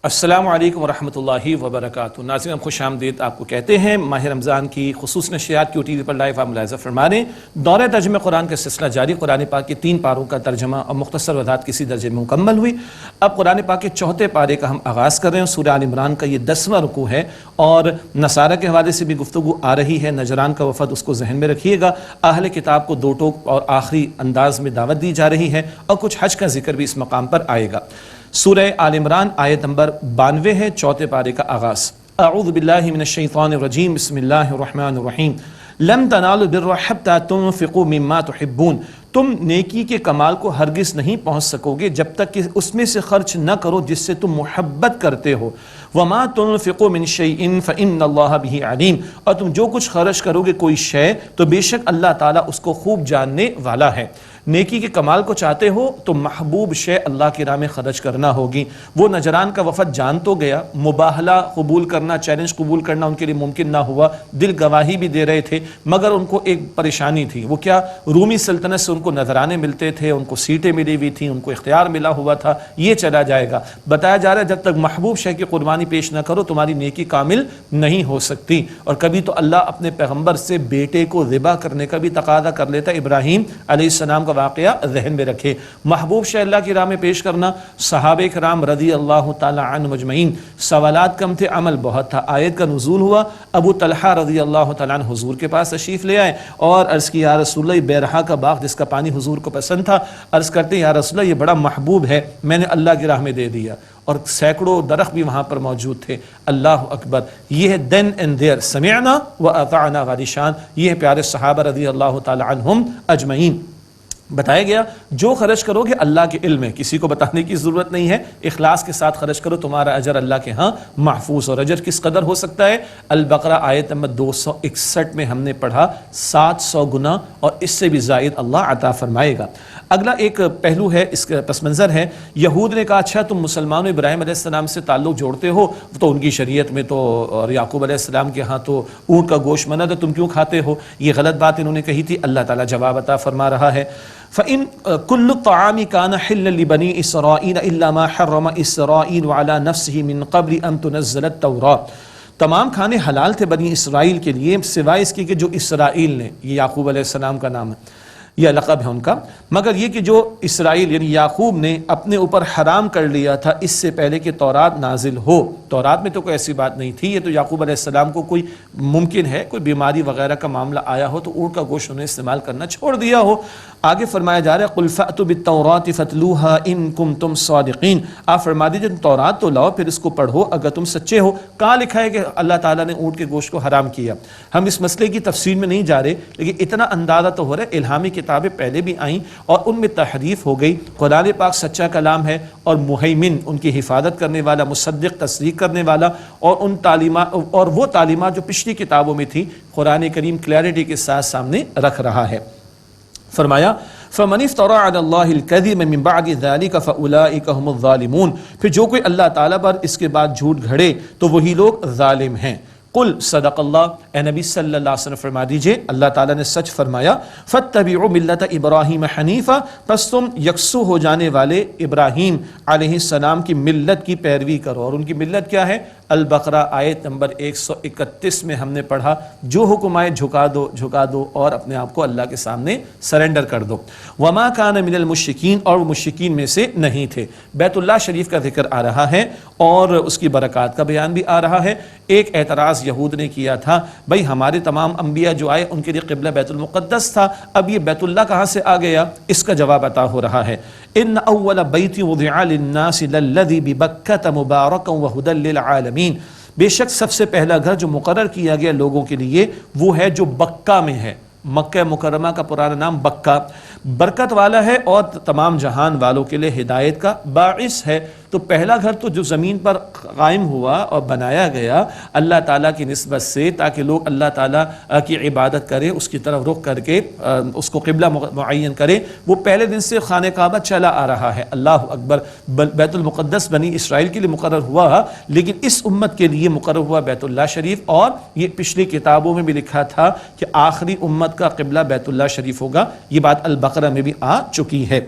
السلام علیکم ورحمۃ اللہ وبرکاتہ۔ ناظرین ہم خوش آمدید آپ کو کہتے ہیں۔ ماہ رمضان کی خصوص نشریات کیو ٹی وی پر لائیو آپ ملاحظہ فرما رہے ہیں۔ دورہ ترجمہ قرآن کا سلسلہ جاری، قرآن پاک کے 3 پاروں کا ترجمہ اور مختصر وضاحت کسی درجے میں مکمل ہوئی۔ اب قرآن پاک کے 4 پارے کا ہم آغاز کر رہے ہیں۔ سورہ آل عمران کا یہ 10واں رکوع ہے اور نصارہ کے حوالے سے بھی گفتگو آ رہی ہے۔ نجران کا وفد، اس کو ذہن میں رکھیے گا۔ اہل کتاب کو 2 ٹوک اور آخری انداز میں دعوت دی جا رہی ہے اور کچھ حج کا ذکر بھی اس مقام پر آئے گا۔ سورہ آل عمران آیت نمبر 92 ہے، 4 پارے کا آغاز۔ اعوذ باللہ من الشیطان الرجیم، بسم اللہ الرحمن الرحیم۔ لن تنالوا البر حتی تنفقوا مما تحبون، تم نیکی کے کمال کو ہرگز نہیں پہنچ سکو گے جب تک کہ اس میں سے خرچ نہ کرو جس سے تم محبت کرتے ہو۔ وما تنفقوا من شیء فإن اللہ بہ علیم، اور تم جو کچھ خرچ کرو گے کوئی شے تو بے شک اللہ تعالیٰ اس کو خوب جاننے والا ہے۔ نیکی کے کمال کو چاہتے ہو تو محبوب شے اللہ کی راہ میں خرچ کرنا ہوگی۔ وہ نجران کا وفد جان تو گیا، مباہلہ قبول کرنا، چیلنج قبول کرنا ان کے لیے ممکن نہ ہوا، دل گواہی بھی دے رہے تھے، مگر ان کو ایک پریشانی تھی۔ وہ کیا؟ رومی سلطنت سے ان کو نذرانے ملتے تھے، ان کو سیٹیں ملی ہوئی تھیں، ان کو اختیار ملا ہوا تھا، یہ چلا جائے گا۔ بتایا جا رہا ہے جب تک محبوب شے کی قربانی پیش نہ کرو تمہاری نیکی کامل نہیں ہو سکتی۔ اور کبھی تو اللہ اپنے پیغمبر سے بیٹے کو ذبح کرنے کا بھی تقاضا کر لیتا۔ ابراہیم علیہ السلام کا واقعہ ذہن میں رکھے۔ محبوب شے اللہ کی راہ میں پیش کرنا۔ صحابہ کرام رضی اللہ تعالی عنہ مجمعین، سوالات کم تھے، عمل بہت تھا۔ آیت کا نزول ہوا، ابو طلحہ رضی اللہ تعالی عنہ حضور کے پاس تشریف لے آئے اور عرض کی یا رسول اللہ، بیرحا کا باغ جس کا پانی حضور کو پسند تھا، عرض کرتے ہیں یا رسول اللہ یہ بڑا محبوب ہے، میں نے اللہ کی راہ میں دے دیا۔ اور سینکڑوں درخت بھی وہاں پر موجود تھے۔ اللہ اکبر، یہ ہے دین اینڈ دیر، سمعنا و اطعنا والی شان، یہ ہے پیارے صحابہ رضی اللہ تعالی عنہم اجمعین۔ بتایا گیا جو خرچ کرو گے اللہ کے علم ہے، کسی کو بتانے کی ضرورت نہیں ہے، اخلاص کے ساتھ خرچ کرو، تمہارا اجر اللہ کے ہاں محفوظ۔ اور اجر کس قدر ہو سکتا ہے؟ البقرہ آیت نمبر 261 میں ہم نے پڑھا 700 گنا اور اس سے بھی زائد اللہ عطا فرمائے گا۔ اگلا ایک پہلو ہے، اس کا پس منظر ہے، یہود نے کہا اچھا تم مسلمانوں ابراہیم علیہ السلام سے تعلق جوڑتے ہو تو ان کی شریعت میں تو، اور یعقوب علیہ السلام کے ہاں تو اونٹ کا گوشت منع ہے، تم کیوں کھاتے ہو؟ یہ غلط بات انہوں نے کہی تھی۔ اللہ تعالیٰ جواب عطا فرما رہا ہے، فَإِن كُلُّ الطَّعَامِ كَانَ حِلًّا لِبَنِي إِسْرَائِيلَ إِلَّا مَا حَرَّمَ إِسْرَائِيلُ عَلَى نَفْسِهِ مِن قَبْلِ أَن تُنَزَّلَ التَّوْرَاۃ، تمام کھانے حلال تھے بنی اسرائیل کے لیے سوائے اس کے کہ جو اسرائیل نے، یہ یعقوب علیہ السلام کا نام ہے، یہ لقب ہے ان کا، مگر یہ کہ جو اسرائیل یعنی یعقوب نے اپنے اوپر حرام کر لیا تھا اس سے پہلے کہ تورات نازل ہو۔ تورات میں تو کوئی ایسی بات نہیں تھی، یہ تو یعقوب علیہ السلام کو کوئی ممکن ہے کوئی بیماری وغیرہ کا معاملہ آیا ہو تو اونٹ کا گوشت انہیں استعمال کرنا چھوڑ دیا ہو۔ آگے فرمایا جا رہا ہے قُلْ فَأْتُوا بِالتَّوْرَاةِ فَاتْلُوهَا إِن كُنتُمْ صَادِقِينَ، آپ فرما دیجئے تم تورات تو لاؤ پھر اس کو پڑھو اگر تم سچے ہو۔ کہاں لکھا ہے کہ اللہ تعالیٰ نے اونٹ کے گوشت کو حرام کیا؟ ہم اس مسئلے کی تفصیل میں نہیں جا رہے، لیکن اتنا اندازہ تو ہو رہا ہے الہامی کتابیں پہلے بھی آئیں اور ان میں تحریف ہو گئی۔ قرآن پاک سچا کلام ہے اور مہیمن، ان کی حفاظت کرنے والا، مصدق تصدیق کرنے والا، اور ان تعلیمات اور وہ تعلیمات جو پچھلی کتابوں میں تھی قرآن کریم کلیئرٹی کے ساتھ سامنے رکھ رہا ہے۔ فرمایا فَمَنِ افْتَرَىٰ عَلَى اللَّهِ الْكَذِبَ مِن بَعْدِ ذَلِكَ فَأُولَٰئِكَ هُمُ الظَّالِمُونَ، پھر جو کوئی اللہ تعالیٰ پر اس کے بعد جھوٹ گھڑے تو وہی لوگ ظالم ہیں۔ قل صدق اللہ، اے نبی صلی اللہ علیہ وسلم فرما دیجئے اللہ تعالیٰ نے سچ فرمایا، فَاتَّبِعُوا مِلَّةَ إِبْرَاهِيمَ حَنِيفًا، پس تم یکسو ہو جانے والے ابراہیم علیہ السلام کی ملت کی پیروی کرو۔ اور ان کی ملت کیا ہے؟ البقرہ آیت نمبر 131 میں ہم نے پڑھا جو حکم آئے جھکا دو اور اپنے آپ کو اللہ کے سامنے سرنڈر کر دو۔ وما کان من المشرکین، اور وہ مشرکین میں سے نہیں تھے۔ بیت اللہ شریف کا ذکر آ رہا ہے اور اس کی برکات کا بیان بھی آ رہا ہے۔ ایک اعتراض یہود نے کیا تھا، بھائی ہمارے تمام انبیاء جو آئے ان کے لیے قبلہ بیت المقدس تھا، اب یہ بیت اللہ کہاں سے آ گیا؟ اس کا جواب عطا ہو رہا ہے، ان اول بیت وضع للناس للذی ببکۃ مبارکا وہدی للعالمین، بے شک سب سے پہلا گھر جو مقرر کیا گیا لوگوں کے لیے وہ ہے جو بکہ میں ہے۔ مکہ مکرمہ کا پرانا نام بکہ، برکت والا ہے اور تمام جہان والوں کے لیے ہدایت کا باعث ہے۔ تو پہلا گھر تو جو زمین پر قائم ہوا اور بنایا گیا اللہ تعالیٰ کی نسبت سے تاکہ لوگ اللہ تعالیٰ کی عبادت کریں، اس کی طرف رخ کر کے اس کو قبلہ معین کریں، وہ پہلے دن سے خانہ کعبہ چلا آ رہا ہے۔ اللہ اکبر، بیت المقدس بنی اسرائیل کے لیے مقرر ہوا لیکن اس امت کے لیے مقرر ہوا بیت اللہ شریف، اور یہ پچھلی کتابوں میں بھی لکھا تھا کہ آخری امت کا قبلہ بیت اللہ شریف ہوگا، یہ بات البقرہ میں بھی آ چکی ہے۔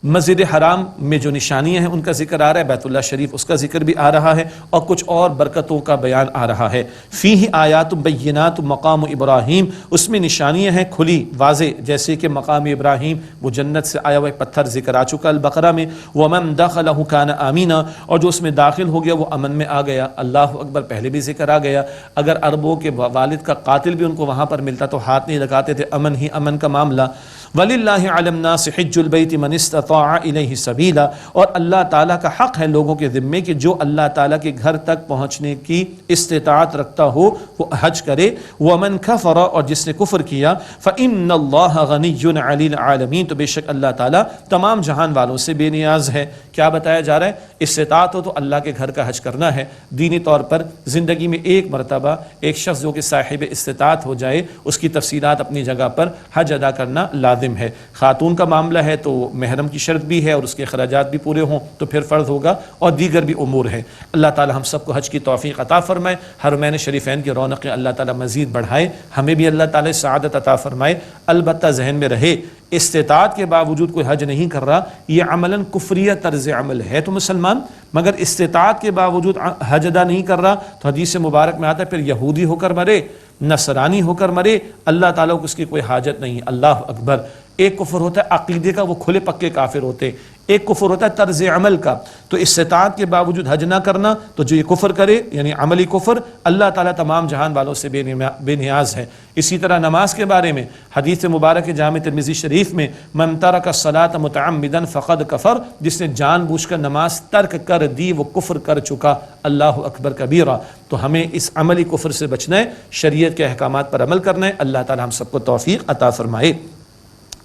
مسجد حرام میں جو نشانیاں ہیں ان کا ذکر آ رہا ہے، بیت اللہ شریف اس کا ذکر بھی آ رہا ہے، اور کچھ اور برکتوں کا بیان آ رہا ہے۔ فیہ آیات بینات مقام ابراہیم، اس میں نشانیاں ہیں کھلی واضح، جیسے کہ مقام ابراہیم وہ جنت سے آیا ہوا پتھر ذکر آ چکا البقرہ میں، ومن دخلہ کان آمینا، اور جو اس میں داخل ہو گیا وہ امن میں آ گیا۔ اللہ اکبر پہلے بھی ذکر آ گیا، اگر عربوں کے والد کا قاتل بھی ان کو وہاں پر ملتا تو ہاتھ نہیں لگاتے تھے، امن ہی امن کا معاملہ۔ وَلِلَّهِ عَلَى النَّاسِ حِجُّ الْبَيْتِ مَنِ اسْتَطَاعَ إِلَيْهِ سَبِيلًا، اور اللہ تعالیٰ کا حق ہے لوگوں کے ذمے کہ جو اللہ تعالیٰ کے گھر تک پہنچنے کی استطاعت رکھتا ہو وہ حج کرے۔ وَمَنْ كَفَرَ، اور جس نے کفر کیا، فَإِنَّ اللَّهَ غَنِيٌّ عَنِ الْعَالَمِينَ، تو بے شک اللہ تعالیٰ تمام جہان والوں سے بے نیاز ہے۔ کیا بتایا جا رہا ہے؟ استطاعت ہو تو اللہ کے گھر کا حج کرنا ہے۔ دینی طور پر زندگی میں ایک مرتبہ ایک شخص جو کہ صاحب استطاعت ہو جائے اس کی تفصیلات اپنی جگہ پر حج ادا کرنا لازم ہے۔ خاتون کا معاملہ ہے تو محرم کی شرط بھی ہے اور اس کے اخراجات بھی پورے ہوں تو پھر فرض ہوگا، اور دیگر بھی امور ہے۔ اللہ تعالی ہم سب کو حج کی توفیق عطا فرمائے، حرمین شریفین کی رونقیں اللہ تعالی مزید بڑھائے، ہمیں بھی اللہ تعالی سعادت عطا فرمائے۔ البتہ ذہن میں رہے استطاعت کے باوجود کوئی حج نہیں کر رہا، یہ عملاً کفریہ طرز عمل ہے تو مسلمان، مگر استطاعت کے باوجود حج ادا نہیں کر رہا تو حدیث مبارک میں آتا ہے پھر یہودی ہو کر مرے، نصرانی ہو کر مرے، اللہ تعالیٰ کو اس کی کوئی حاجت نہیں۔ اللہ اکبر۔ ایک کفر ہوتا ہے عقیدے کا، وہ کھلے پکے کافر ہوتے، ایک کفر ہوتا ہے طرز عمل کا، تو استطاعت کے باوجود حج نہ کرنا، تو جو یہ کفر کرے یعنی عملی کفر، اللہ تعالیٰ تمام جہان والوں سے بے نیاز ہے۔ اسی طرح نماز کے بارے میں حدیث مبارک جامع ترمذی شریف میں من ترک الصلاۃ متعمدا فقد کفر، جس نے جان بوجھ کر نماز ترک کر دی وہ کفر کر چکا۔ اللہ اکبر کبیرہ۔ تو ہمیں اس عملی کفر سے بچنا ہے، شریعت کے احکامات پر عمل کرنا ہے۔ اللہ تعالیٰ ہم سب کو توفیق عطا فرمائے۔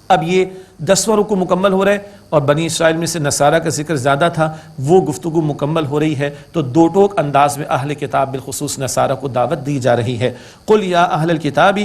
اب یہ 10واں رکوع مکمل ہو رہا ہے اور بنی اسرائیل میں سے نصارہ کا ذکر زیادہ تھا، وہ گفتگو مکمل ہو رہی ہے، تو دو ٹوک انداز میں اہل کتاب بالخصوص نصارہ کو دعوت دی جا رہی ہے۔ قل یا اہل الکتاب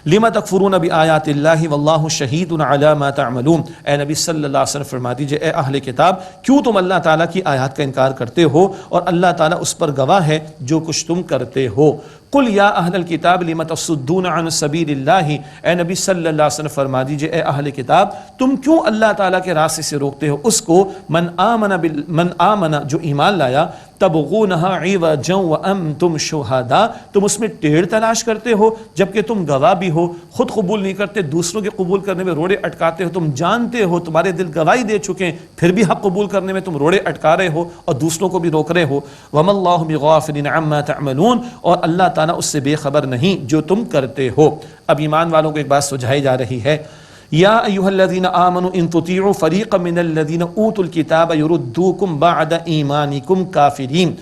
لم تکفرون بآیات اللہ واللہ شہید علی ما تعملون، اے نبی صلی اللہ علیہ وسلم فرما دیجئے اے اہل کتاب کیوں تم اللہ تعالیٰ کی آیات کا انکار کرتے ہو اور اللہ تعالیٰ اس پر گواہ ہے جو کچھ تم کرتے ہو۔ قل یا اہل الکتاب لم تصدون عن سبیل اللہ، اے نبی صلی اللہ علیہ وسلم فرما دیجئے اے اہل کتاب تم کیوں اللہ تعالیٰ کے راستے سے روکتے ہو اس کو، من آمن جو ایمان لایا، تبغونہا عوجا وانتم شہداء، تم اس میں ٹیڑھ تلاش کرتے ہو جبکہ تم گواہ بھی ہو، خود قبول نہیں کرتے، دوسروں کے قبول کرنے میں روڑے اٹکاتے ہو، تم جانتے ہو تمہارے دل گواہی دے چکے ہیں پھر بھی حق قبول کرنے میں تم روڑے اٹکا رہے ہو اور دوسروں کو بھی روک رہے ہو۔ وما اللہ بغافل عما تعملون، اور اللہ تعالیٰ اس سے بے خبر نہیں جو تم کرتے ہو۔ اب ایمان والوں کو ایک بات سمجھائی جا رہی ہے، یا ایھا الذین آمنوا ان تطیعوا فریقا من الذین اوتوا الکتاب یردوکم بعد ایمانکم کافرین،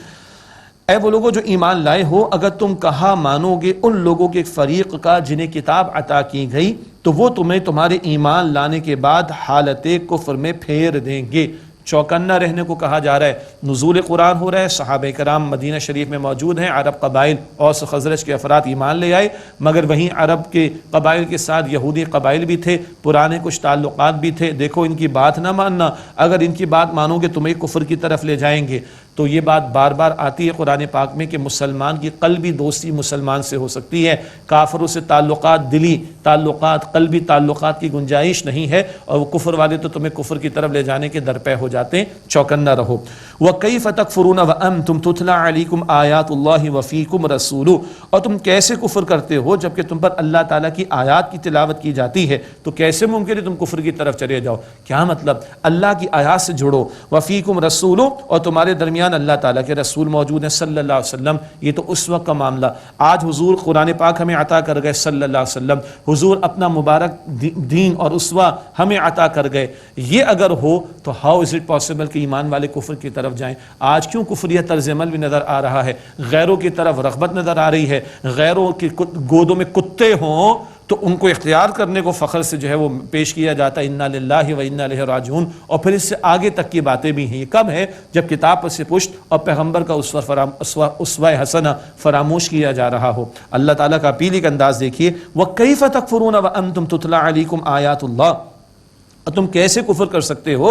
اے وہ لوگوں جو ایمان لائے ہو اگر تم کہا مانو گے ان لوگوں کے ایک فریق کا جنہیں کتاب عطا کی گئی تو وہ تمہیں تمہارے ایمان لانے کے بعد حالت کفر میں پھیر دیں گے۔ چوکنا رہنے کو کہا جا رہا ہے، نزول قرآن ہو رہا ہے، صحابہ کرام مدینہ شریف میں موجود ہیں، عرب قبائل اوس خزرج کے افراد ایمان لے آئے، مگر وہیں عرب کے قبائل کے ساتھ یہودی قبائل بھی تھے، پرانے کچھ تعلقات بھی تھے، دیکھو ان کی بات نہ ماننا، اگر ان کی بات مانو گے تمہیں کفر کی طرف لے جائیں گے۔ تو یہ بات بار بار آتی ہے قرآن پاک میں کہ مسلمان کی قلبی دوستی مسلمان سے ہو سکتی ہے، کافروں سے تعلقات، دلی تعلقات، قلبی تعلقات کی گنجائش نہیں ہے، اور وہ کفر والے تو تمہیں کفر کی طرف لے جانے کے درپے ہو جاتے ہیں، چوکنا رہو۔ وَكَيْفَ تَكْفُرُونَ وَأَنْتُمْ تُتْلَى عَلَيْكُمْ آيَاتُ اللَّهِ وَفِيكُمْ رَسُولُهُ، اور تم کیسے کفر کرتے ہو جبکہ تم پر اللہ تعالیٰ کی آیات کی تلاوت کی جاتی ہے، تو کیسے ممکن ہے تم کفر کی طرف چلے جاؤ؟ کیا مطلب؟ اللہ کی آیات سے جڑو، وَفِيكُمْ رَسُولُهُ، اور تمہارے درمیان اللہ تعالیٰ کے رسول موجود ہیں صلی اللہ علیہ وسلم، یہ تو اس وقت کا معاملہ۔ آج حضور قرآن پاک ہمیں عطا کر گئے صلی اللہ علیہ وسلم، حضور اپنا مبارک دین اور اسوہ ہمیں عطا کر گئے، یہ اگر ہو تو ہاؤ از اٹ پاسبل کہ ایمان والے کفر کی طرف جائیں؟ آج کیوں کفریہ طرز عمل بھی نظر آ رہا ہے، غیروں کی طرف رغبت نظر آ رہی ہے، غیروں کی گودوں میں کتے ہوں تو ان کو اختیار کرنے کو فخر سے جو ہے وہ پیش کیا جاتا ہے، انا للہ و انا الیہ راجعون، اور پھر اس سے آگے تک کی باتیں بھی ہیں۔ یہ کب ہے؟ جب کتاب پر سے پشت اور پیغمبر کا اسوہ حسنہ فراموش کیا جا رہا ہو۔ اللہ تعالیٰ کا اپیل کا انداز دیکھیے، وَكَيْفَ تَكْفُرُونَ وَأَنْتُمْ تُتْلَى عَلَيْكُمْ آیَاتُ اللَّهِ، اور تم کیسے کفر کر سکتے ہو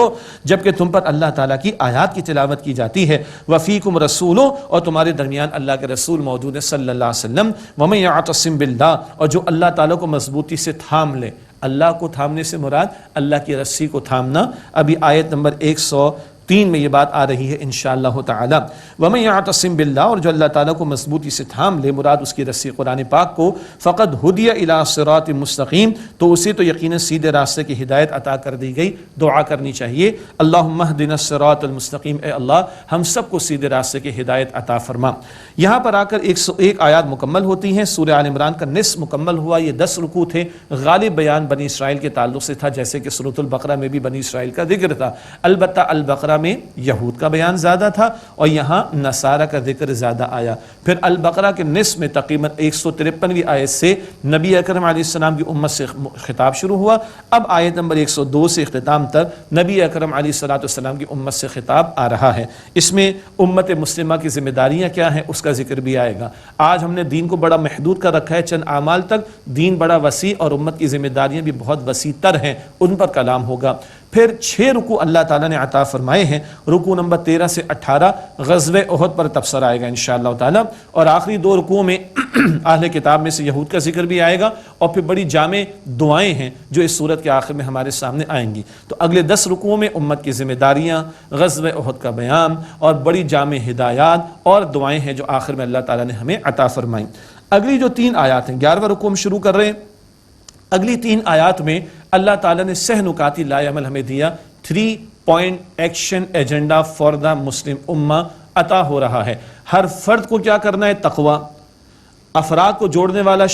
جبکہ تم پر اللہ تعالیٰ کی آیات کی تلاوت کی جاتی ہے۔ وَفِيكُمْ رَسُولُ، اور تمہارے درمیان اللہ کے رسول موجود ہے صلی اللہ علیہ وسلم۔ وَمَن يَعْتَصِم بِاللَّهِ، اور جو اللہ تعالیٰ کو مضبوطی سے تھام لے، اللہ کو تھامنے سے مراد اللہ کی رسی کو تھامنا. ابھی آیت نمبر 103 میں یہ بات آ رہی ہے انشاءاللہ تعالی. وَمَن يَعْتَصِم بِاللَّهِ، اور جو اللہ تعالیٰ کو مضبوطی سے تھام لے، مراد اس کی رسی قرآن پاک کو، فقد ہدی الی صراط مستقیم، تو اسے تو یقیناً سیدھے راستے کی ہدایت عطا کر دی گئی. دعا کرنی چاہیے، اللہم اہدنا الصراط المستقیم، اے اللہ ہم سب کو سیدھے راستے کی ہدایت عطا فرما. یہاں پر آ کر 101 آیات مکمل ہوتی ہیں. سورہ آل عمران کا نصف مکمل ہوا. یہ 10 رکوع تھے. غالب بیان بنی اسرائیل کے تعلق سے تھا، جیسے کہ سورۃ البقرہ میں بھی بنی اسرائیل کا ذکر تھا. البتہ البقرہ میں یہود کا بیان زیادہ تھا اور یہاں نصارہ کا ذکر زیادہ آیا. پھر البقرہ کے نصف میں تقریباً 153ویں آیت سے نبی اکرم علیہ السلام کی امت سے خطاب شروع ہوا. اب آیت نمبر 102 سے اختتام تک نبی اکرم علیہ السلام کی امت سے خطاب آ رہا ہے. اس میں امت مسلمہ کی ذمہ داریاں کیا ہیں اس کا ذکر بھی آئے گا. آج ہم نے دین کو بڑا محدود کر رکھا ہے چند اعمال تک. دین بڑا وسیع اور امت کی ذمہ داریاں بھی بہت وسیع تر ہیں، ان پر کلام ہوگا. پھر 6 رکوع اللہ تعالیٰ نے عطا فرمائے ہیں. رکوع نمبر 13 سے 18 غزوہ احد پر تبصرہ آئے گا انشاءاللہ تعالیٰ، اور آخری 2 رکوعوں میں اہل کتاب میں سے یہود کا ذکر بھی آئے گا، اور پھر بڑی جامع دعائیں ہیں جو اس صورت کے آخر میں ہمارے سامنے آئیں گی. تو اگلے 10 رکوعوں میں امت کی ذمہ داریاں، غزوہ احد کا بیان اور بڑی جامع ہدایات اور دعائیں ہیں جو آخر میں اللہ تعالیٰ نے ہمیں عطا فرمائیں. اگلی جو 3 آیات ہیں، 11واں رکوع میں شروع کر رہے ہیں. اگلی 3 آیات میں اللہ تعالیٰ نے سہ نکاتی لائے عمل ہمیں دیا. 3 point action agenda for the Muslim امہ عطا ہو رہا ہے. ہر فرد کو کیا کرنا ہے؟ تقوی. افراد کو جوڑنے والا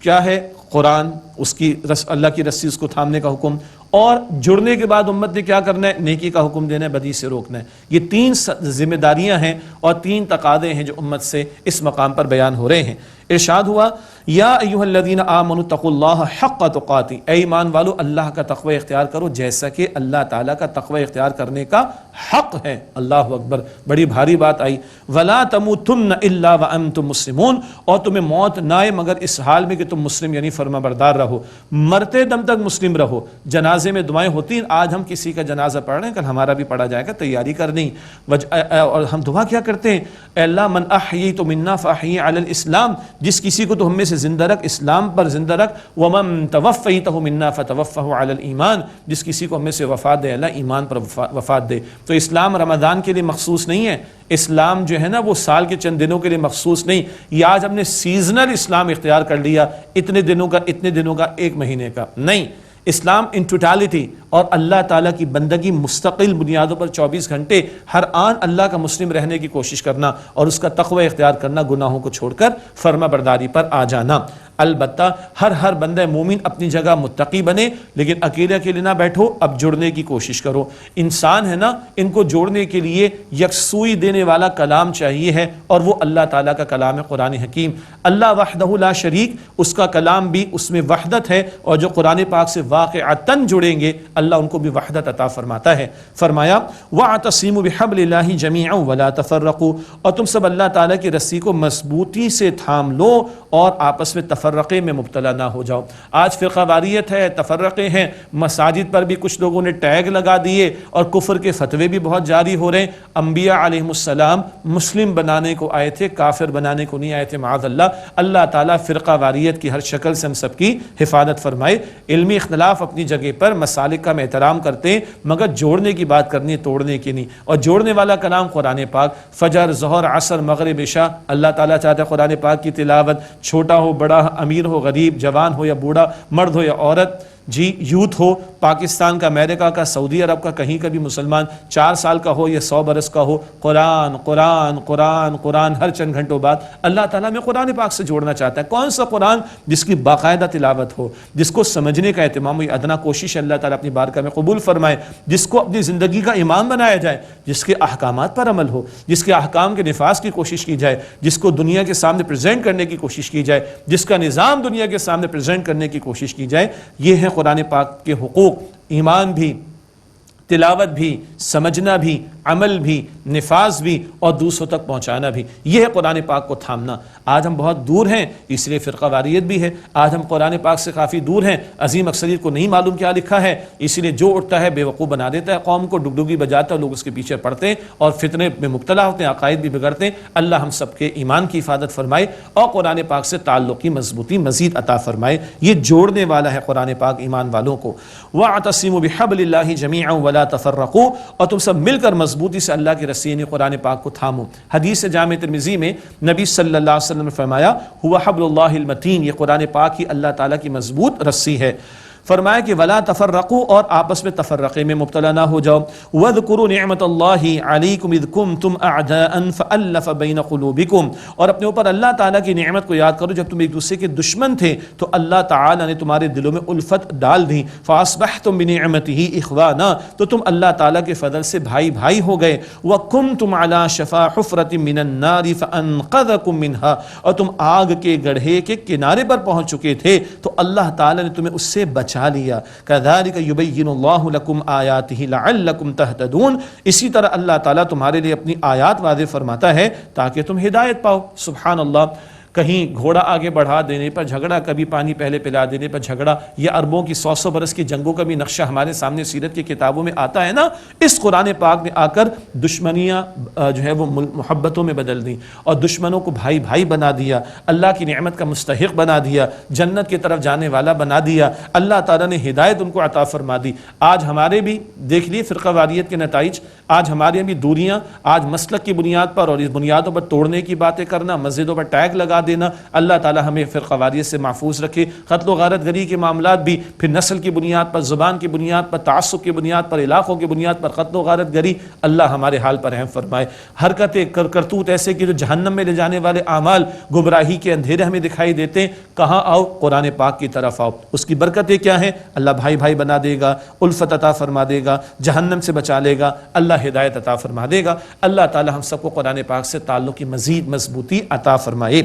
کیا ہے؟ قرآن، اس کی اللہ کی رسی اس کو تھامنے کا حکم، اور جڑنے کے بعد امت نے کیا کرنا ہے؟ نیکی کا حکم دینا ہے، بدی سے روکنا ہے. یہ 3 ذمہ داریاں ہیں اور 3 تقاضے ہیں جو امت سے اس مقام پر بیان ہو رہے ہیں. ارشاد ہوا، یا ایھا الذین آمنوا اتقوا اللہ حق تقاتہ، اے ایمان والو اللہ کا تقوی اختیار کرو جیسا کہ اللہ تعالیٰ کا تقوی اختیار کرنے کا حق ہے. اللہ اکبر، بڑی بھاری بات آئی. ولا تموتن الا وانتم مسلمون، اور تمہیں موت نہ آئے مگر اس حال میں کہ تم مسلم یعنی فرما بردار رہو، مرتے دم تک مسلم رہو. جنازے میں دعائیں ہوتی ہیں. آج ہم کسی کا جنازہ پڑھ رہے ہیں، کل ہمارا بھی پڑھا جائے گا، تیاری کرنی. اور ہم دعا کیا کرتے ہیں؟ اے اللہ من احییت منا فاحیی علی الاسلام، جس کسی کو تو ہم میں سے زندہ رکھ، اسلام پر زندہ رکھ. ومن توفیتہ منا فتوفہ علی الایمان، جس کسی کو ہم میں سے وفات دے اللہ ایمان پر وفات دے. تو اسلام رمضان کے لیے مخصوص نہیں ہے. اسلام جو ہے نا وہ سال کے چند دنوں کے لیے مخصوص نہیں. یہ آج ہم نے سیزنل اسلام اختیار کر لیا، اتنے دنوں کا 1 مہینے کا نہیں. اسلام ان ٹوٹالٹی اور اللہ تعالیٰ کی بندگی مستقل بنیادوں پر 24 گھنٹے ہر آن اللہ کا مسلم رہنے کی کوشش کرنا اور اس کا تقوی اختیار کرنا، گناہوں کو چھوڑ کر فرما برداری پر آ جانا. البتہ ہر بندہ مومن اپنی جگہ متقی بنے، لیکن اکیلے نہ بیٹھو، اب جڑنے کی کوشش کرو. انسان ہے نا، ان کو جوڑنے کے لیے یکسوئی دینے والا کلام چاہیے ہے، اور وہ اللہ تعالیٰ کا کلام ہے قرآن حکیم. اللہ وحدہ لا شریک، اس کا کلام بھی اس میں وحدت ہے، اور جو قرآن پاک سے واقعتاً جڑیں گے اللہ ان کو بھی وحدت عطا فرماتا ہے. فرمایا وَاعْتَصِمُوا بِحَبْلِ اللَّهِ جَمِيعًا وَلَا تَفَرَّقُوا، اور تم سب اللہ تعالیٰ کی رسی کو مضبوطی سے تھام لو اور آپس میں تفرقے میں مبتلا نہ ہو جاؤ. آج فرقہ واریت ہے، تفرقے ہیں. مساجد پر بھی کچھ لوگوں نے ٹیگ لگا دیے اور کفر کے فتوے بھی بہت جاری ہو رہے ہیں. انبیاء علیہ السلام مسلم بنانے کو آئے تھے، کافر بنانے کو نہیں آئے تھے معاذ اللہ. اللہ تعالیٰ فرقہ واریت کی ہر شکل سے ہم سب کی حفاظت فرمائے. علمی اختلاف اپنی جگہ پر، مسالک کا ہم احترام کرتے ہیں، مگر جوڑنے کی بات کرنی ہے، توڑنے کی نہیں. اور جوڑنے والا کلام قرآن پاک. فجر، ظہر، عصر، مغرب، عشاء اللہ تعالیٰ چاہتا ہے قرآن پاک کی تلاوت. چھوٹا ہو بڑا، امیر ہو غریب، جوان ہو یا بوڑھا، مرد ہو یا عورت، یوتھ ہو، پاکستان کا، امریکہ کا، سعودی عرب کا، کہیں کا بھی مسلمان، 4 سال کا ہو یا 100 برس کا ہو، قرآن قرآن قرآن قرآن ہر چند گھنٹوں بعد اللہ تعالیٰ میں قرآن پاک سے جوڑنا چاہتا ہے. کون سا قرآن؟ جس کی باقاعدہ تلاوت ہو، جس کو سمجھنے کا اہتمام ہو. ادنا کوشش اللہ تعالیٰ اپنی بارگاہ میں قبول فرمائے. جس کو اپنی زندگی کا امام بنایا جائے، جس کے احکامات پر عمل ہو، جس کے احکام کے نفاذ کی کوشش کی جائے، جس کو دنیا کے سامنے پریزنٹ کرنے کی کوشش کی جائے، جس کا نظام دنیا کے سامنے پریزنٹ کرنے کی کوشش کی جائے. یہ ہے قرآن پاک کے حقوق. ایمان بھی، تلاوت بھی، سمجھنا بھی، عمل بھی، نفاذ بھی اور دوسروں تک پہنچانا بھی، یہ ہے قرآن پاک کو تھامنا۔ آج ہم بہت دور ہیں، اس لیے فرقہ واریت بھی ہے۔ آج ہم قرآن پاک سے کافی دور ہیں، عظیم اکثریت کو نہیں معلوم کیا لکھا ہے، اس لیے جو اٹھتا ہے بیوقوف بنا دیتا ہے قوم کو، ڈگڈگی بجاتا ہے، لوگ اس کے پیچھے پڑتے ہیں اور فتنے میں مبتلا ہوتے ہیں، عقائد بھی بگڑتے ہیں۔ اللہ ہم سب کے ایمان کی حفاظت فرمائے اور قرآن پاک سے تعلق کی مضبوطی مزید عطا فرمائے۔ یہ جوڑنے والا ہے قرآن پاک ایمان والوں کو۔ وَاعْتَصِمُوا بِحَبْلِ اللَّهِ جَمِيعًا وَلَا تَفَرَّقُوا، اور تم سب مل کر مضبوطی سے اللہ کی رسی یعنی قرآن پاک کو تھامو۔ حدیث جامع ترمذی میں نبی صلی اللہ علیہ وسلم نے فرمایا ہوا حبل اللہ المتین، یہ قرآن پاک ہی اللہ تعالیٰ کی مضبوط رسی ہے۔ فرمایا کہ ولا تفرقوا، اور آپس میں تفرقے میں مبتلا نہ ہو جاؤ۔ واذکروا نعمت اللہ علیکم اذ کنتم اعداء فالف بین قلوبکم، اور اپنے اوپر اللہ تعالیٰ کی نعمت کو یاد کرو، جب تم ایک دوسرے کے دشمن تھے تو اللہ تعالیٰ نے تمہارے دلوں میں الفت ڈال دی۔ فاصبحتم بنعمتہ اخوانا، تو تم اللہ تعالیٰ کے فضل سے بھائی بھائی ہو گئے۔ وکنتم علی شفا حفرۃ من النار فانقذکم منہا، اور تم آگ کے گڑھے کے کنارے پر پہنچ چکے تھے تو اللہ تعالیٰ نے تمہیں اس سے بچا لیا۔ کذالک یبین اللہ لکم آیاتہ لعلکم تہتدون، اسی طرح اللہ تعالیٰ تمہارے لیے اپنی آیات واضح فرماتا ہے تاکہ تم ہدایت پاؤ۔ سبحان اللہ، کہیں گھوڑا آگے بڑھا دینے پر جھگڑا، کبھی پانی پہلے پلا دینے پر جھگڑا، یہ عربوں کی 100 برس کی جنگوں کا بھی نقشہ ہمارے سامنے سیرت کی کتابوں میں آتا ہے نا۔ اس قرآن پاک نے آ کر دشمنیاں جو ہے وہ محبتوں میں بدل دیں اور دشمنوں کو بھائی بھائی بنا دیا، اللہ کی نعمت کا مستحق بنا دیا، جنت کی طرف جانے والا بنا دیا، اللہ تعالیٰ نے ہدایت ان کو عطا فرما دی۔ آج ہمارے بھی دیکھ لیے فرقہ واریت کے نتائج، آج ہمارے بھی دوریاں، آج مسلک کی بنیاد پر اور اس بنیادوں پر توڑنے کی باتیں کرنا، مسجدوں پر ٹیگ لگا دینا۔ اللہ تعالیٰ ہمیں فرقہ واریت سے محفوظ رکھے۔ قتل و غارت گری کے معاملات بھی پھر نسل کی بنیاد پر، زبان کی بنیاد پر، تعصب کی بنیاد پر، علاقوں کی بنیاد پر قتل و غارت گری، اللہ ہمارے حال پر رحم فرمائے۔ حرکتیں کرتوت ایسے کہ جو جہنم میں لے جانے والے اعمال، گمراہی کے اندھیرے ہمیں دکھائی دیتے ہیں، کہاں آؤ؟ قرآن پاک کی طرف آؤ۔ اس کی برکتیں کیا ہیں؟ اللہ بھائی بھائی بنا دے گا، الفت عطا فرما دے گا، جہنم سے بچا لے گا، اللہ ہدایت عطا فرما دے گا۔ اللہ تعالی ہم سب کو قرآن پاک سے تعلق کی مزید مضبوطی عطا فرمائے۔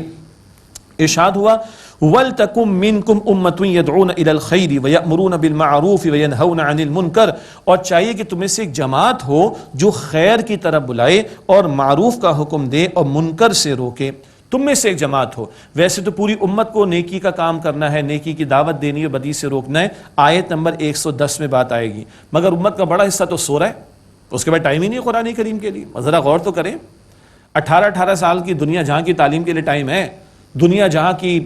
ارشاد ہوا وَلْتَكُمْ مِنْكُمْ أُمَّةٌ يَدْعُونَ إِلَى الْخَيْرِ وَيَأْمُرُونَ بِالْمَعْرُوفِ وَيَنْهَوْنَ عَنِ الْمُنْكَرِ، اور چاہیے کہ تمہیں سے ایک جماعت ہو جو خیر کی طرف بلائے اور معروف کا حکم دے اور منکر سے روکے۔ تم میں سے ایک جماعت ہو۔ ویسے تو پوری امت کو نیکی کا کام کرنا ہے، نیکی کی دعوت دینی ہے، بدی سے روکنا ہے، آیت نمبر 110 میں بات آئے گی، مگر امت کا بڑا حصہ تو سو رہا ہے، اس کے بعد ٹائم ہی نہیں ہے قرآن کریم کے لیے۔ ذرا غور تو کریں، 18 سال کی دنیا جہاں کی تعلیم کے لیے ٹائم ہے، دنیا جہاں کی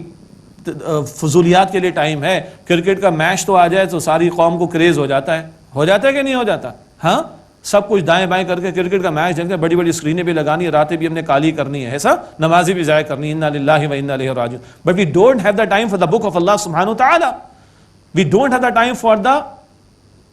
فضولیات کے لیے ٹائم ہے، کرکٹ کا میچ تو آ جائے تو ساری قوم کو کریز ہو جاتا ہے کہ نہیں ہو جاتا؟ ہاں، سب کچھ دائیں بائیں کر کے کرکٹ کا میچ دیکھتے ہیں، بڑی بڑی اسکرینیں بھی لگانی ہے، راتیں بھی ہم نے کالی کرنی ہے، ایسا نمازیں بھی ضائع کرنی ہے، انا للہ و انا الیہ راجعون، but we don't have the time for the book of اللہ سبحانہ وتعالی، we don't have the time for the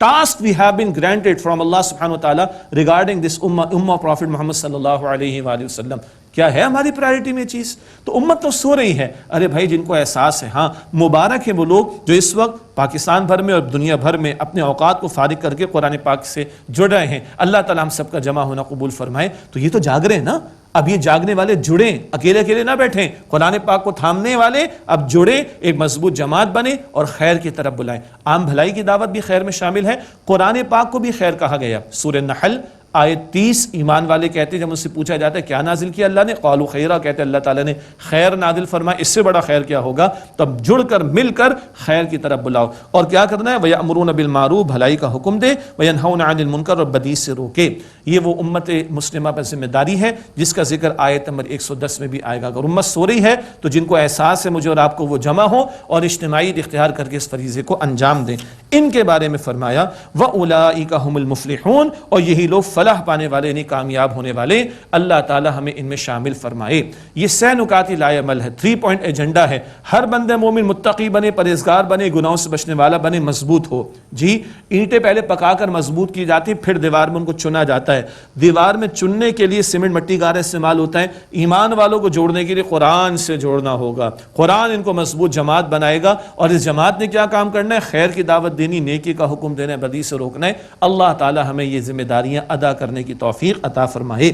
task we have been granted from Allah subhanahu wa ta'ala regarding this ummah of Prophet Muhammad sallallahu alayhi wa sallam۔ کیا ہے ہماری priority میں چیز؟ تو امت تو سو رہی ہے۔ ارے بھائی، جن کو احساس ہے، ہاں مبارک ہے وہ لوگ جو اس وقت پاکستان بھر میں اور دنیا بھر میں اپنے اوقات کو فارغ کر کے قرآن پاک سے جڑ رہے ہیں۔ اللہ تعالیٰ ہم سب کا جمع ہونا قبول فرمائے۔ تو یہ تو جاگ رہے ہیں نا، اب یہ جاگنے والے جڑیں، اکیلے اکیلے نہ بیٹھیں، قرآن پاک کو تھامنے والے اب جڑیں، ایک مضبوط جماعت بنے اور خیر کی طرف بلائیں۔ عام بھلائی کی دعوت بھی خیر میں شامل ہے، قرآن پاک کو بھی خیر کہا گیا۔ سورہ نحل آیت 30، ایمان والے کہتے ہیں جب مجھ سے پوچھا جاتا ہے کیا نازل کیا اللہ نے، قالوا خیرا، کہتے ہیں اللہ تعالیٰ نے خیر نازل فرمایا، اس سے بڑا خیر کیا ہوگا؟ تب جڑ کر مل کر خیر کی طرف بلاؤ۔ اور کیا کرنا ہے؟ وَيَأْمُرُونَ بِالْمَعْرُوفِ، بھلائی کا حکم دے، وَيَنْهَوْنَ عَنِ الْمُنْكَرِ، اور بدی سے روکے۔ یہ وہ امت مسلمہ پر ذمہ داری ہے جس کا ذکر آیت نمبر 110 میں بھی آئے گا۔ اگر امت سو رہی ہے تو جن کو احساس ہے مجھے اور آپ کو، وہ جمع ہو اور اجتماعی اختیار کر کے اس فریضے کو انجام دیں۔ ان کے بارے میں فرمایا وَأُولَٰئِكَ هُمُ الْمُفْلِحُونَ، اور یہی لوگ فلاح پانے والے، کامیاب ہونے والے۔ اللہ تعالی ہمیں ان میں شامل فرمائے۔ یہ 6 نکات لائے عمل ہے، 3 پوائنٹ ایجنڈا ہے۔ ہر بندے مومن متقی بنے، پرہیزگار بنے، گناہوں سے بچنے والا بنے، مضبوط ہو۔ جی، اینٹیں پہلے پکا کر مضبوط کی جاتی، پھر دیوار میں ان کو چنا جاتا ہے۔ دیوار میں چننے کے لیے سیمنٹ مٹی گارا استعمال ہوتا ہے، ایمان والوں کو جوڑنے کے لیے قرآن سے جوڑنا ہوگا۔ قرآن ان کو مضبوط جماعت بنائے گا، اور اس جماعت نے کیا کام کرنا ہے؟ خیر کی دعوت دینی، نیکی کا حکم دینا ہے، بدی سے روکنا ہے۔ اللہ تعالی ہمیں یہ ذمہ داریاں ادا کرنے کی توفیق عطا فرمائے۔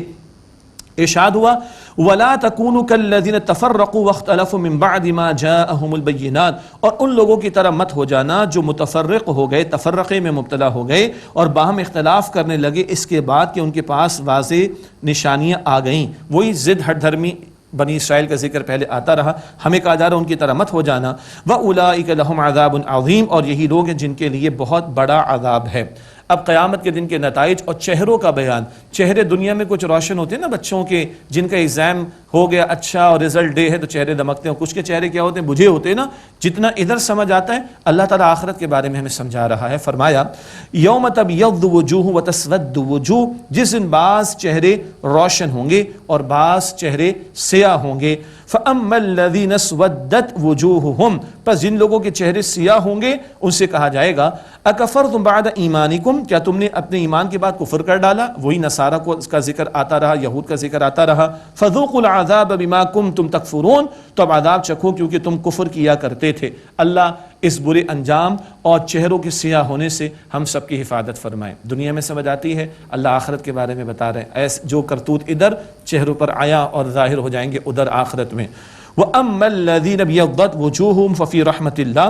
ارشاد ہوا وَلَا تَكُونُوا كَالَّذِينَ تَفَرَّقُوا وَاخْتَلَفُوا مِن بَعْدِ مَا جَاءَهُمُ الْبَيِّنَاتُ، اور ان لوگوں کی طرح مت ہو جانا جو متفرق ہو گئے، تفرقے میں مبتلا ہو گئے اور باہم اختلاف کرنے لگے اس کے بعد کہ ان کے پاس واضح نشانیاں آ گئیں۔ وہی ضد ہٹ دھرمی بنی اسرائیل کا ذکر پہلے آتا رہا، ہمیں کہا جا رہا ان کی طرح مت ہو جانا۔ وَأُولَٰئِكَ لَهُمْ عَذَابٌ عَظِيمٌ، اور یہی لوگ ہیں جن کے لیے بہت بڑا عذاب ہے۔ اب قیامت کے دن کے نتائج اور چہروں کا بیان۔ چہرے دنیا میں کچھ روشن ہوتے ہیں نا بچوں کے، جن کا ایگزام ہو گیا اچھا اور رزلٹ ڈے ہے تو چہرے دمکتے ہیں، کچھ کے چہرے کیا ہوتے ہیں؟ بجھے ہوتے ہیں نا۔ جتنا ادھر سمجھ آتا ہے اللہ تعالیٰ آخرت کے بارے میں ہمیں سمجھا رہا ہے۔ فرمایا یوم تبیض وجوہ وتسود وجوہ، جس دن بعض چہرے روشن ہوں گے اور بعض چہرے سیاہ ہوں گے۔ فَأَمَّا الَّذِينَ اسْوَدَّتْ وُجُوهُهُمْ، پس جن لوگوں کے چہرے سیاہ ہوں گے ان سے کہا جائے گا اَكَفَرْتُمْ بَعْدَ ایمانکم، کیا تم نے اپنے ایمان کے بعد کفر کر ڈالا؟ وہی نصارہ کو اس کا ذکر آتا رہا، یہود کا ذکر آتا رہا۔ فَذُوقُوا الْعَذَابَ بِمَا كُنْتُمْ تَكْفُرُونَ، تو اب عذاب چکھو کیونکہ تم کفر کیا کرتے تھے۔ اللہ اس برے انجام اور چہروں کے سیاہ ہونے سے ہم سب کی حفاظت فرمائے۔ دنیا میں سمجھ آتی ہے، اللہ آخرت کے بارے میں بتا رہے ہیں، ایسے جو کرتوت ادھر چہروں پر آیا اور ظاہر ہو جائیں گے ادھر آخرت میں۔ وَأَمَّا الَّذِينَ ابْيَضَّتْ وُجُوهُهُمْ فَفِي رَحْمَةِ اللَّهِ،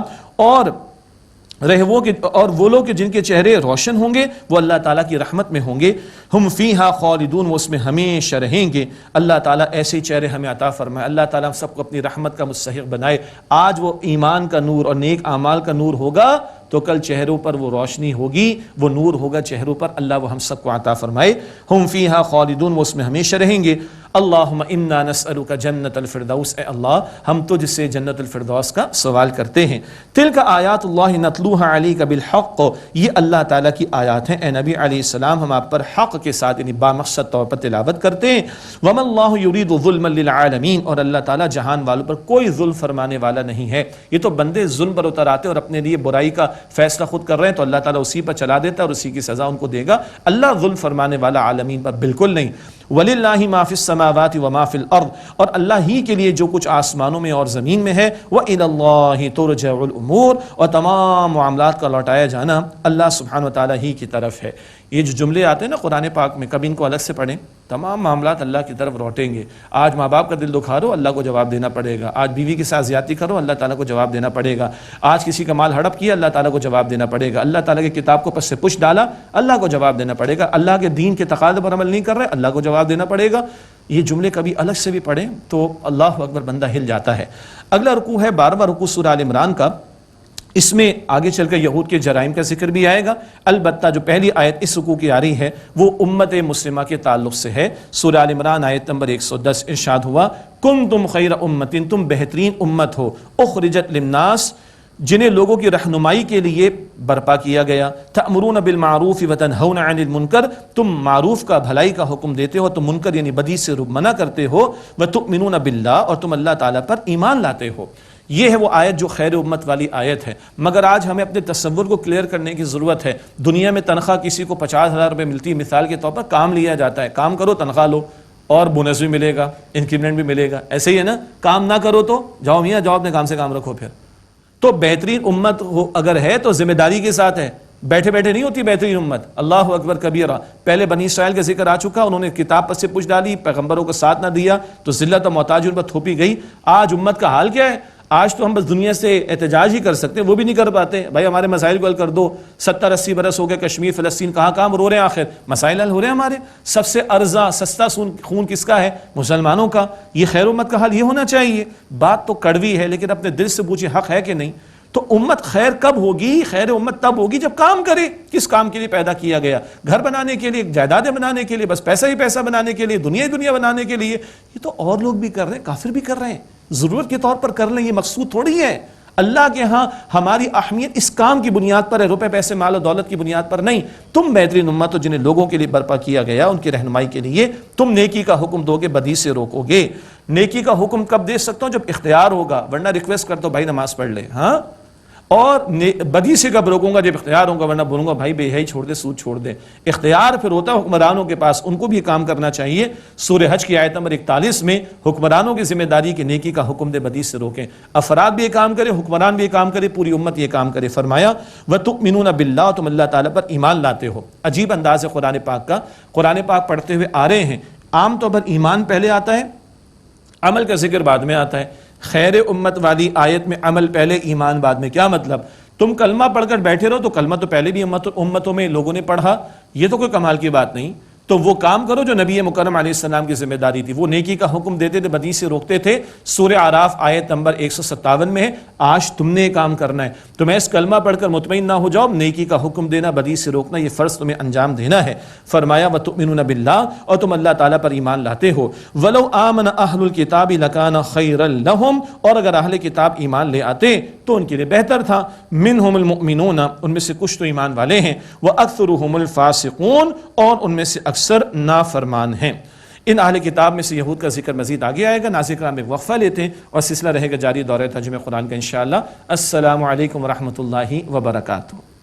اور وہ لوگ جن کے چہرے روشن ہوں گے وہ اللہ تعالیٰ کی رحمت میں ہوں گے۔ ہم فیہا خالدون، وہ اس میں ہمیشہ رہیں گے۔ اللہ تعالیٰ ایسے چہرے ہمیں عطا فرمائے، اللہ تعالیٰ ہم سب کو اپنی رحمت کا مستحق بنائے۔ آج وہ ایمان کا نور اور نیک اعمال کا نور ہوگا تو کل چہروں پر وہ روشنی ہوگی، وہ نور ہوگا چہروں پر۔ اللہ وہ ہم سب کو عطا فرمائے۔ ہم فیہا خالدون، وہ اس میں ہمیشہ رہیں گے۔ اللہم انا نسألک جنت الفردوس، اے اللہ ہم تجھ سے جنت الفردوس کا سوال کرتے ہیں۔ تلک آیات اللہ نتلوها علیک بالحق، یہ اللہ تعالیٰ کی آیات ہیں اے نبی علیہ السلام، ہم آپ پر حق کے ساتھ یعنی بامقصد طور پر تلاوت کرتے ہیں۔ وما اللہ یرید ظلما للعالمین، اور اللہ تعالیٰ جہان والوں پر کوئی ظلم فرمانے والا نہیں ہے۔ یہ تو بندے ظلم پر اتر آتے اور اپنے لیے برائی کا فیصلہ خود کر رہے ہیں تو اللہ تعالیٰ اسی پر چلا دیتا ہے اور اسی کی سزا ان کو دے گا۔ اللہ ظلم فرمانے والا عالمین پر بالکل نہیں۔ وَلِلَّهِ مَا فِي السَّمَاوَاتِ وَمَا فِي الْأَرْضِ، اور اللہ ہی کے لیے جو کچھ آسمانوں میں اور زمین میں ہے۔ وَإِلَى اللَّهِ تُرْجَعُ الْأُمُورُ، اور تمام معاملات کا لوٹایا جانا اللہ سبحانہ وتعالیٰ ہی کی طرف ہے۔ یہ جو جملے آتے ہیں نا قرآن پاک میں، کبھی ان کو الگ سے پڑھیں، تمام معاملات اللہ کی طرف لوٹیں گے۔ آج ماں باپ کا دل دکھا رہو، اللہ کو جواب دینا پڑے گا۔ آج بیوی کے ساتھ زیادتی کرو، اللہ تعالیٰ کو جواب دینا پڑے گا۔ آج کسی کا مال ہڑپ کیا، اللہ تعالیٰ کو جواب دینا پڑے گا۔ اللہ تعالیٰ کی کتاب کو پس سے پش ڈالا، اللہ کو جواب دینا پڑے گا۔ اللہ کے دین کے تقاضے پر عمل نہیں کر رہے، اللہ کو جواب دینا پڑے گا۔ یہ جملے کبھی الگ سے بھی پڑھیں تو اللہ اکبر بندہ ہل جاتا ہے۔ اگلا رکوع ہے 12واں رکوع سورہ آل عمران کا۔ اس میں آگے چل کر یہود کے جرائم کا ذکر بھی آئے گا، البتہ جو پہلی آیت اس رکوع کی آ رہی ہے وہ امت مسلمہ کے تعلق سے ہے۔ سورہ آل عمران آیت نمبر 110 ارشاد ہوا کنتم خیر امت، تم بہترین امت ہو، اخرجت للناس، جنہیں لوگوں کی رہنمائی کے لیے برپا کیا گیا۔ تأمرون بالمعروف وتنہون عن المنکر، تم معروف کا بھلائی کا حکم دیتے ہو، تم منکر یعنی بدی سے منع کرتے ہو۔ وتؤمنون باللہ، اور تم اللہ تعالیٰ پر ایمان لاتے ہو۔ یہ ہے وہ آیت جو خیر امت والی آیت ہے۔ مگر آج ہمیں اپنے تصور کو کلیئر کرنے کی ضرورت ہے۔ دنیا میں تنخواہ کسی کو 50,000 روپے ملتی ہے، مثال کے طور پر کام لیا جاتا ہے، کام کرو تنخواہ لو اور بونس بھی ملے گا، انکریمنٹ بھی ملے گا، ایسے ہی ہے نا۔ کام نہ کرو تو جاؤ میاں جاؤ اپنے کام سے کام رکھو۔ پھر تو بہترین امت اگر ہے تو ذمہ داری کے ساتھ ہے، بیٹھے بیٹھے نہیں ہوتی بہترین امت۔ اللہ اکبر کبیرہ۔ پہلے بنی اسرائیل کا ذکر آ چکا، انہوں نے کتاب پر سے پوچھ ڈالی، پیغمبروں کو ساتھ نہ دیا تو ذلت و محتاجی ان پر تھوپی گئی۔ آج امت کا حال کیا ہے؟ آج تو ہم بس دنیا سے احتجاج ہی کر سکتے ہیں، وہ بھی نہیں کر پاتے۔ بھائی ہمارے مسائل کو حل کر دو، 70-80 برس ہو گئے، کشمیر فلسطین کہاں کہاں رو رہے ہیں، آخر مسائل حل ہو رہے ہیں ہمارے؟ سب سے ارزاں سستا خون کس کا ہے؟ مسلمانوں کا۔ یہ خیر امت کا حال یہ ہونا چاہیے۔ بات تو کڑوی ہے لیکن اپنے دل سے پوچھیں حق ہے کہ نہیں؟ تو امت خیر کب ہوگی؟ خیر امت تب ہوگی جب کام کرے۔ کس کام کے لیے پیدا کیا گیا؟ گھر بنانے کے لیے، جائیدادیں بنانے کے لیے، بس پیسہ ہی پیسہ بنانے کے لیے، دنیا ہی دنیا بنانے کے لیے؟ یہ تو اور لوگ بھی کر رہے ہیں، کافر بھی کر رہے ہیں، ضرورت کے طور پر کر لیں، یہ مقصود تھوڑی ہے۔ اللہ کے ہاں ہماری اہمیت اس کام کی بنیاد پر ہے، روپے پیسے مال و دولت کی بنیاد پر نہیں۔ تم بہترین امت ہو جنہیں لوگوں کے لیے برپا کیا گیا، ان کی رہنمائی کے لیے۔ تم نیکی کا حکم دو گے، بدی سے روکو گے۔ نیکی کا حکم کب دے سکتا ہوں؟ جب اختیار ہوگا، ورنہ ریکویسٹ کرتا ہوں بھائی نماز پڑھ لے، ہاں۔ اور بدی سے کب روکوں گا؟ جب اختیار ہوگا، ورنہ بولوں گا بھائی بے حیائی چھوڑ دے، سود چھوڑ دے۔ اختیار پھر ہوتا ہے حکمرانوں کے پاس، ان کو بھی کام کرنا چاہیے۔ سورہ حج کی آیت نمبر 41 میں حکمرانوں کی ذمہ داری کہ نیکی کا حکم دے، بدی سے روکیں۔ افراد بھی یہ کام کرے، حکمران بھی یہ کام کرے، پوری امت یہ کام کرے۔ فرمایا وَتُؤْمِنُونَ بِاللَّهِ، تم اللہ تعالیٰ پر ایمان لاتے ہو۔ عجیب انداز ہے قرآن پاک کا۔ قرآن پاک پڑھتے ہوئے آ رہے ہیں، عام طور پر ایمان پہلے آتا ہے، عمل کا ذکر بعد میں آتا ہے۔ خیر امت والی آیت میں عمل پہلے ایمان بعد میں، کیا مطلب؟ تم کلمہ پڑھ کر بیٹھے رہو تو کلمہ تو پہلے بھی امتوں میں لوگوں نے پڑھا، یہ تو کوئی کمال کی بات نہیں، تو وہ کام کرو جو نبی مکرم علیہ السلام کی ذمہ داری تھی، وہ نیکی کا حکم دیتے تھے، بدی سے روکتے تھے۔ سورہ اعراف آیت نمبر 157 میں ہے، آج تم نے یہ کام کرنا ہے، تمہیں اس کلمہ پڑھ کر مطمئن نہ ہو جاؤ، نیکی کا حکم دینا، بدی سے روکنا، یہ فرض تمہیں انجام دینا ہے۔ فرمایا وَتُؤْمِنُونَ بِاللَّهِ، اور تم اللہ تعالیٰ پر ایمان لاتے ہو۔ وَلَوْ آمَنَ أَهْلُ الْكِتَابِ لَكَانَ خَيْرًا لَهُمْ، اور اگر اہل کتاب ایمان لے آتے تو ان کے لیے بہتر تھا۔ مِنْهُمُ الْمُؤْمِنُونَ، ان میں سے کچھ تو ایمان والے ہیں، وَأَكْثَرُهُمُ الْفَاسِقُونَ، اور ان میں سے اکثر نافرمان ہیں۔ ان اہل کتاب میں سے یہود کا ذکر مزید آگے آئے گا۔ ناظرین کرام ایک وقفہ لیتے ہیں اور سلسلہ رہے گا جاری دورہ ترجمہ قرآن کا انشاءاللہ۔ السلام علیکم ورحمۃ اللہ وبرکاتہ۔